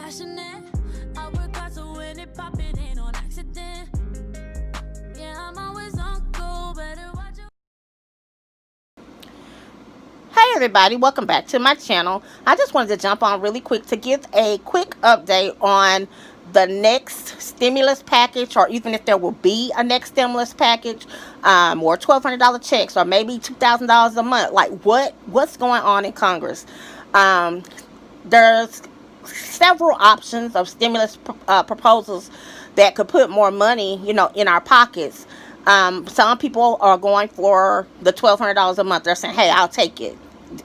passionate. I work hard so when it pop, it ain't on accident. Yeah, I'm always on go, better watch your. Hey everybody, welcome back to my channel. I just wanted to jump on really quick to give a quick update on the next stimulus package, or even if there will be a next stimulus package, or $1,200 checks, or maybe $2,000 a month. Like what's going on in Congress? There's several options of stimulus proposals that could put more money, in our pockets. Some people are going for the $1,200 a month. They're saying, "Hey, I'll take it,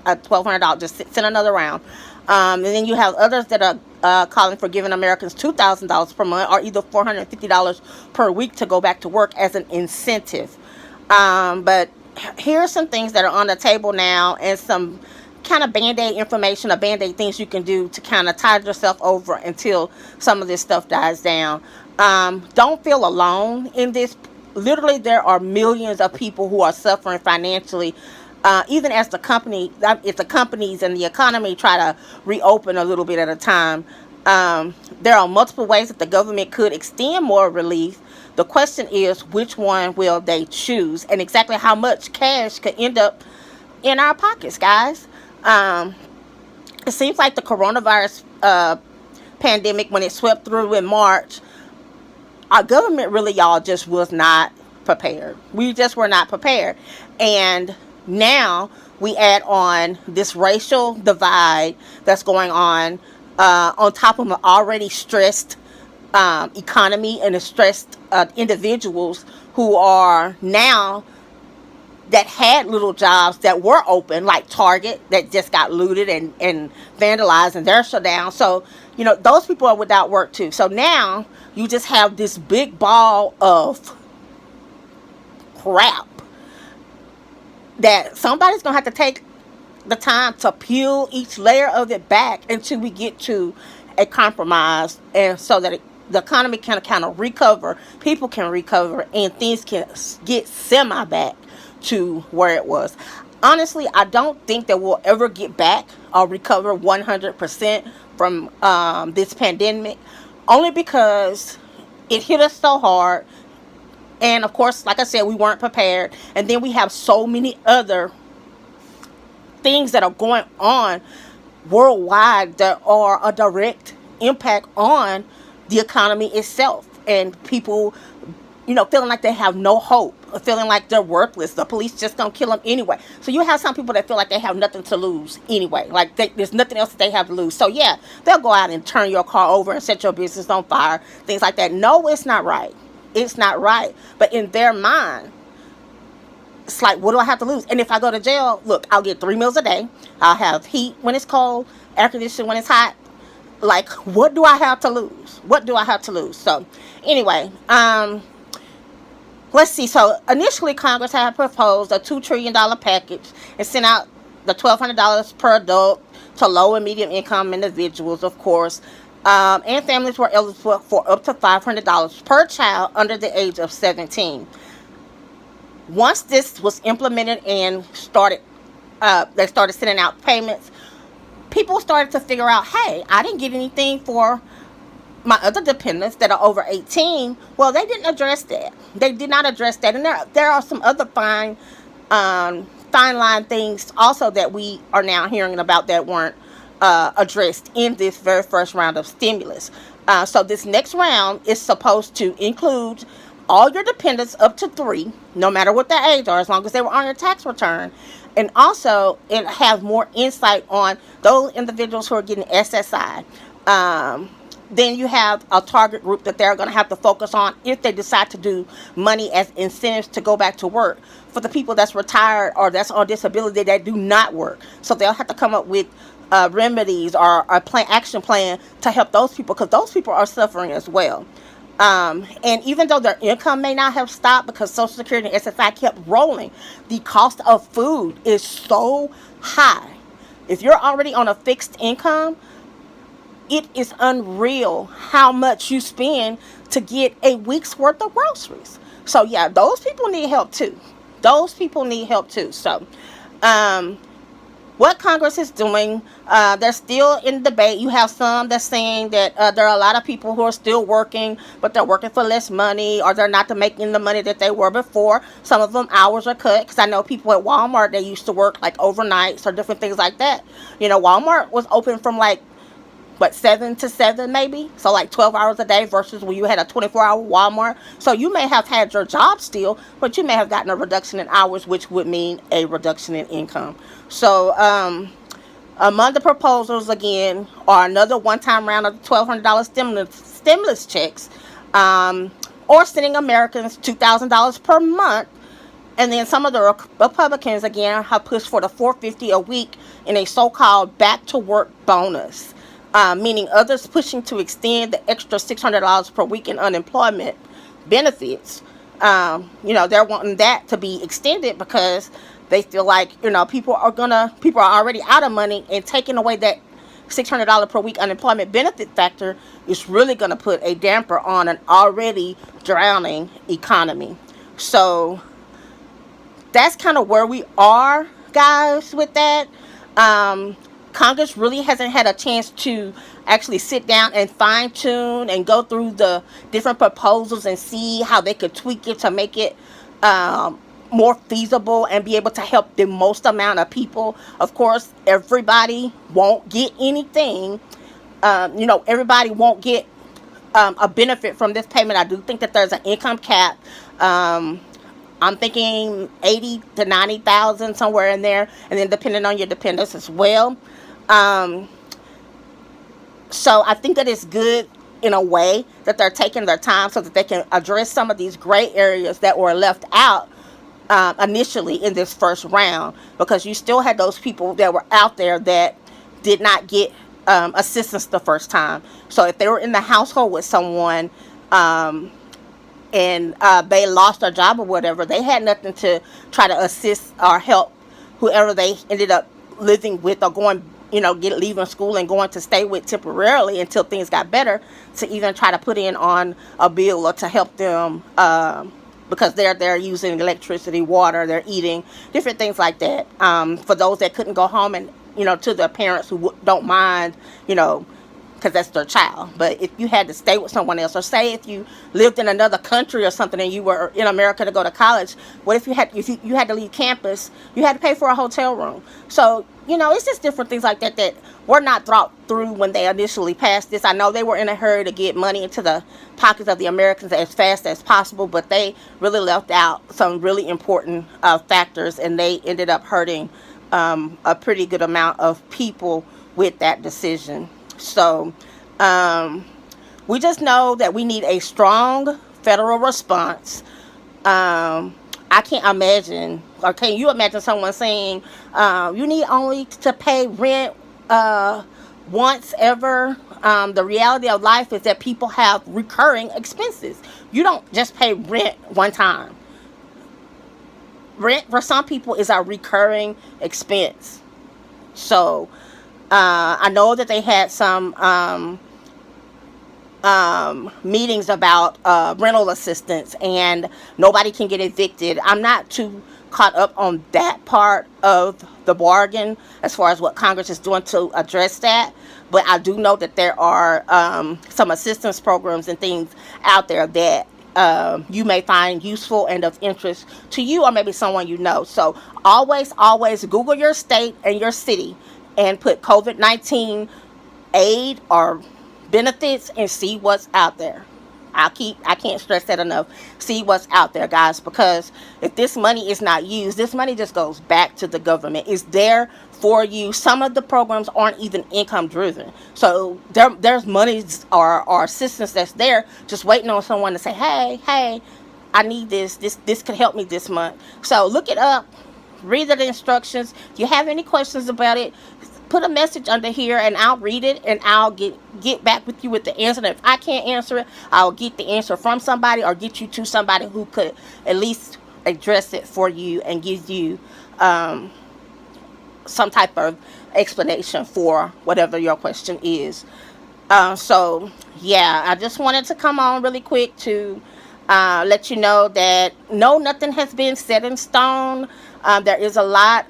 $1,200. Just send another round." And then you have others that are calling for giving Americans $2,000 per month, or either $450 per week to go back to work as an incentive. But here are some things that are on the table now, and some kind of band-aid information, or band-aid things you can do to kind of tide yourself over until some of this stuff dies down. Don't feel alone in this. Literally, there are millions of people who are suffering financially, even as if the companies and the economy try to reopen a little bit at a time. There are multiple ways that the government could extend more relief. The question is, which one will they choose, and exactly how much cash could end up in our pockets, guys? It seems like the coronavirus pandemic, when it swept through in March, our government really, y'all, just was not prepared. We just were not prepared. And now we add on this racial divide that's going on top of an already stressed economy, and the stressed individuals who are now, that had little jobs that were open, like Target, that just got looted and vandalized, and they're shut down. So, those people are without work too. So now you just have this big ball of crap that somebody's going to have to take the time to peel each layer of it back until we get to a compromise, and so that the economy can kind of recover, people can recover, and things can get semi back to where it was. Honestly, I don't think that we'll ever get back or recover 100% from this pandemic, only because it hit us so hard. And of course, like I said, we weren't prepared. And then we have so many other things that are going on worldwide that are a direct impact on the economy itself, and people, feeling like they have no hope, feeling like they're worthless. The police just gonna kill them anyway. So you have some people that feel like they have nothing to lose anyway, like there's nothing else that they have to lose. So yeah, they'll go out and turn your car over and set your business on fire, things like that. No, it's not right. It's not right. But in their mind, it's like, what do I have to lose? And if I go to jail, look, I'll get 3 meals a day. I'll have heat when it's cold, air conditioning when it's hot. Like, what do I have to lose? What do I have to lose? So anyway, let's see. So initially, Congress had proposed a $2 trillion package and sent out the $1,200 per adult to low and medium income individuals, of course. And families were eligible for up to $500 per child under the age of 17. Once this was implemented and they started sending out payments, people started to figure out, hey, I didn't get anything for my other dependents that are over 18. Well, they didn't address that. They did not address that. And there are some other fine line things also that we are now hearing about that weren't addressed in this very first round of stimulus. So this next round is supposed to include all your dependents up to 3, no matter what their age are, as long as they were on your tax return. And also, it has more insight on those individuals who are getting SSI. Then you have a target group that they're going to have to focus on if they decide to do money as incentives to go back to work for the people that's retired or that's on disability that do not work. So they'll have to come up with remedies or a action plan to help those people, because those people are suffering as well. And even though their income may not have stopped because Social Security and SSI kept rolling, the cost of food is so high. If you're already on a fixed income, it is unreal how much you spend to get a week's worth of groceries. So yeah, those people need help too. So what Congress is doing, they're still in debate. You have some that's saying that there are a lot of people who are still working, but they're working for less money, or they're not making the money that they were before. Some of them hours are cut, because I know people at Walmart, they used to work like overnights or different things like that. Walmart was open from like 7 to 7 maybe, so like 12 hours a day, versus when you had a 24-hour Walmart. So you may have had your job still, but you may have gotten a reduction in hours, which would mean a reduction in income. So among the proposals again are another one-time round of $1,200 stimulus checks, or sending Americans $2,000 per month. And then some of the Republicans again have pushed for the $450 a week in a so-called back to work bonus. Meaning others pushing to extend the extra $600 per week in unemployment benefits. They're wanting that to be extended because they feel like, people are already out of money, and taking away that $600 per week unemployment benefit factor is really going to put a damper on an already drowning economy. So that's kind of where we are, guys, with that. Congress really hasn't had a chance to actually sit down and fine-tune and go through the different proposals and see how they could tweak it to make it more feasible and be able to help the most amount of people. Of course, everybody won't get anything. Everybody won't get a benefit from this payment. I do think that there's an income cap. I'm thinking 80 to 90,000, somewhere in there, and then depending on your dependents as well. So I think that it's good in a way that they're taking their time so that they can address some of these gray areas that were left out initially in this first round, because you still had those people that were out there that did not get assistance the first time. So if they were in the household with someone and they lost their job or whatever, they had nothing to try to assist or help whoever they ended up living with, or going, leaving school and going to stay with temporarily until things got better, to even try to put in on a bill or to help them, because they're using electricity, water, they're eating, different things like that. For those that couldn't go home and, to their parents who don't mind, because that's their child. But if you had to stay with someone else, or say if you lived in another country or something and you were in America to go to college, what if you had to leave campus, you had to pay for a hotel room. So, it's just different things like that that were not thought through when they initially passed this. I know they were in a hurry to get money into the pockets of the Americans as fast as possible, but they really left out some really important factors, and they ended up hurting a pretty good amount of people with that decision. So we just know that we need a strong federal response. I can't imagine, or can you imagine someone saying you need only to pay rent once ever? The reality of life is that people have recurring expenses. You don't just pay rent one time. Rent for some people is a recurring expense. So I know that they had some meetings about rental assistance, and nobody can get evicted. I'm not too caught up on that part of the bargain as far as what Congress is doing to address that, but I do know that there are some assistance programs and things out there that you may find useful and of interest to you, or maybe someone you know. So always Google your state and your city and put COVID-19 aid or benefits and see what's out there. I can't stress that enough. See what's out there, guys, because if this money is not used, this money just goes back to the government. It's there for you. Some of the programs aren't even income driven. So there's monies or assistance that's there just waiting on someone to say, hey, I need this. This could help me this month. So look it up. Read the instructions. If you have any questions about it, put a message under here and I'll read it and I'll get back with you with the answer. And if I can't answer it, I'll get the answer from somebody or get you to somebody who could at least address it for you and give you some type of explanation for whatever your question is. So yeah, I just wanted to come on really quick to let you know that no, nothing has been set in stone. There is a lot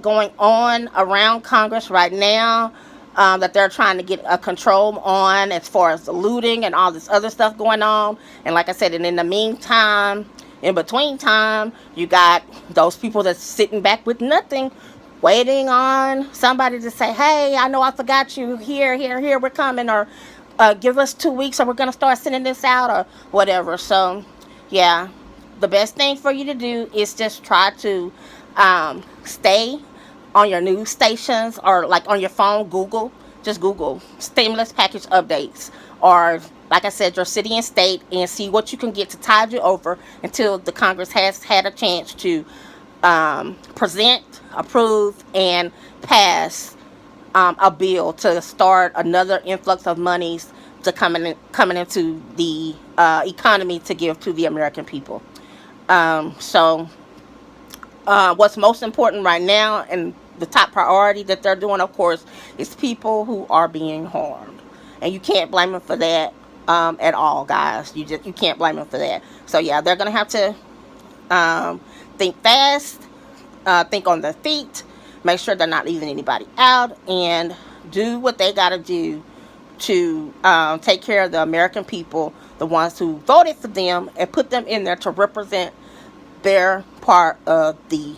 going on around Congress right now, that they're trying to get a control on, as far as the looting and all this other stuff going on. And like I said, and in the meantime, in between time, you got those people that's sitting back with nothing, waiting on somebody to say, hey, I know I forgot you, here, we're coming, or give us 2 weeks or we're going to start sending this out, or whatever. So yeah, the best thing for you to do is just try to stay on your news stations, or like on your phone, just Google stimulus package updates, or like I said, your city and state, and see what you can get to tide you over until the Congress has had a chance to present, approve, and pass a bill to start another influx of monies to coming into the economy to give to the American people. So what's most important right now, and the top priority that they're doing, of course, is people who are being harmed, and you can't blame them for that at all, guys. You can't blame them for that. So yeah, they're gonna have to think fast, think on their feet, make sure they're not leaving anybody out, and do what they gotta do to take care of the American people, the ones who voted for them and put them in there to represent their part of the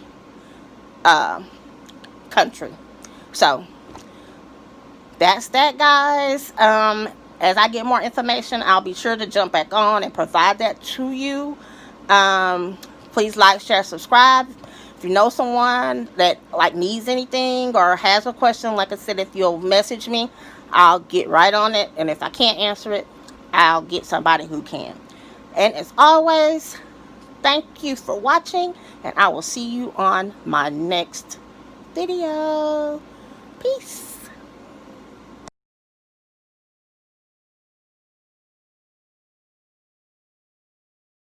country. So that's that, guys. As I get more information, I'll be sure to jump back on and provide that to you. Please like, share, subscribe. If you know someone that needs anything or has a question, like I said, if you'll message me, I'll get right on it. And if I can't answer it, I'll get somebody who can. And as always, thank you for watching, and I will see you on my next video. Peace.